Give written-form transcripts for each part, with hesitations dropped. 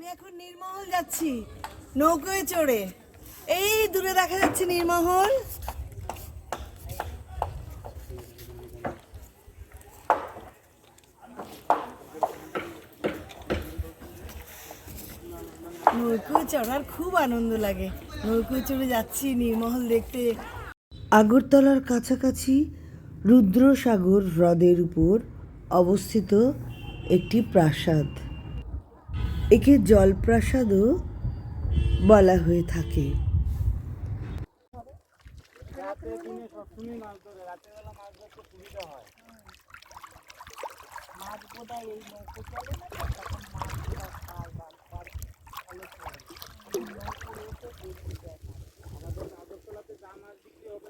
আমি এখন নীরমহল যাচ্ছি নৌকোয় চড়ে। এই দূরে দেখা যাচ্ছে নীরমহল। নৌকোয় চড়ার খুব আনন্দ লাগে। নৌকোয় চড়ে যাচ্ছি নীরমহল দেখতে। আগরতলার কাছাকাছি রুদ্রসাগর হ্রদের উপর অবস্থিত একটি প্রাসাদ। একে জলপ্রাসাদও বলা হয়ে থাকে।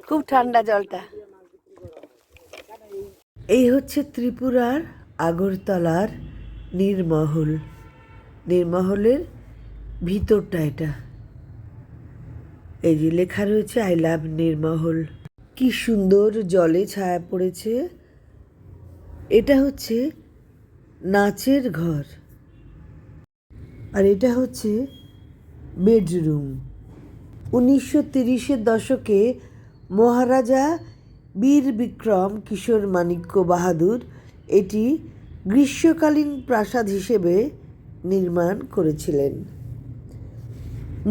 খুব ঠান্ডা জলটা। এই হচ্ছে ত্রিপুরার আগরতলার নীরমহল। নীরমহলের ভিতরটা এটা। এই যে লেখা রয়েছে আই লাভ নীরমহল। কি সুন্দর জলে ছায়া পড়েছে। এটা হচ্ছে নাচের ঘর আর এটা হচ্ছে বেডরুম। 1930-এর দশকে মহারাজা বীর বিক্রম কিশোর মাণিক্য বাহাদুর এটি গ্রীষ্মকালীন প্রাসাদ হিসেবে নির্মাণ করেছিলেন।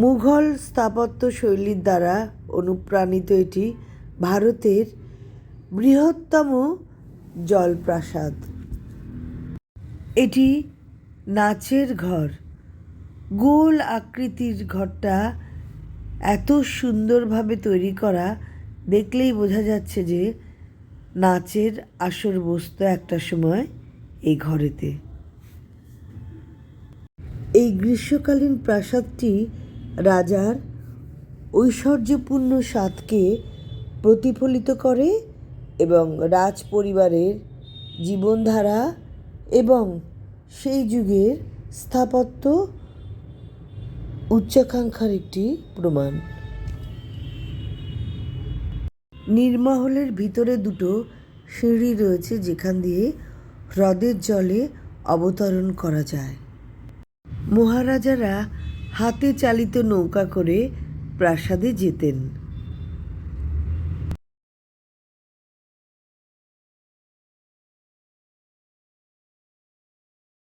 মুঘল স্থাপত্য শৈলীর দ্বারা অনুপ্রাণিত এটি ভারতের বৃহত্তম জলপ্রাসাদ। এটি নাচের ঘর। গোল আকৃতির ঘরটা এত সুন্দরভাবে তৈরি করা, দেখলেই বোঝা যাচ্ছে যে নাচের আসর বসতো একটা সময় এই ঘরেতে। এই গ্রীষ্মকালীন প্রাসাদটি রাজার ঐশ্বর্যপূর্ণ স্বাদকে প্রতিফলিত করে এবং রাজ পরিবারের জীবনধারা এবং সেই যুগের স্থাপত্য উচ্চাকাঙ্ক্ষার একটি প্রমাণ। নীরমহলের ভিতরে দুটো সিঁড়ি রয়েছে যেখান দিয়ে হ্রদের জলে অবতরণ করা যায়। মহারাজারা হাতে চালিত নৌকা করে প্রাসাদে যেতেন।